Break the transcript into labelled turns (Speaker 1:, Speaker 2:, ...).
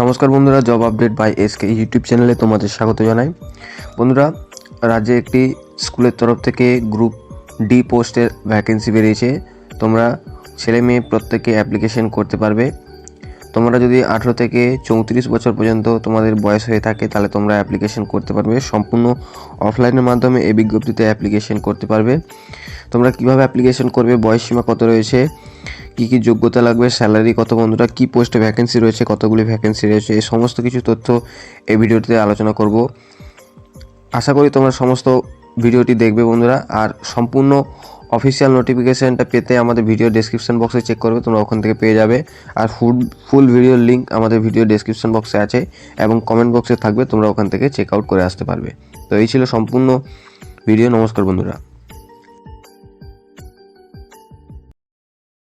Speaker 1: নমস্কার বন্ধুরা, job update by SK YouTube চ্যানেলে তোমাদের স্বাগত জানাই। বন্ধুরা, রাজ্যে একটি স্কুলের তরফ থেকে গ্রুপ ডি পোস্টের ভ্যাকেন্সি বেরিয়েছে। তোমরা ছেলে মেয়ে প্রত্যেকে অ্যাপ্লিকেশন করতে পারবে। তোমরা যদি 18 থেকে 34 বছর পর্যন্ত তোমাদের বয়স হয়ে থাকে তাহলে তোমরা অ্যাপ্লিকেশন করতে পারবে। সম্পূর্ণ অফলাইনের মাধ্যমে এই বিজ্ঞপ্তিতে অ্যাপ্লিকেশন করতে পারবে। তোমরা কিভাবে অ্যাপ্লিকেশন করবে, বয়সসীমা কত রয়েছে, কী কী যোগ্যতা লাগবে, স্যালারি কত, বন্ধুরা কী পোস্টে ভ্যাকেন্সি রয়েছে, কতগুলি ভ্যাকেন্সি রয়েছে, এই সমস্ত কিছু তথ্য এই ভিডিওটিতে আলোচনা করব। আশা করি তোমরা সমস্ত ভিডিওটি দেখবে বন্ধুরা। আর সম্পূর্ণ অফিসিয়াল নোটিফিকেশানটা পেতে আমাদের ভিডিও ডেসক্রিপশন বক্সে চেক করবে, তোমরা ওখান থেকে পেয়ে যাবে। আর ফুল ভিডিওর লিঙ্ক আমাদের ভিডিও ডেসক্রিপশন বক্সে আছে এবং কমেন্ট বক্সে থাকবে, তোমরা ওখান থেকে চেক আউট করে আসতে পারবে। তো এই ছিল সম্পূর্ণ ভিডিও। নমস্কার বন্ধুরা।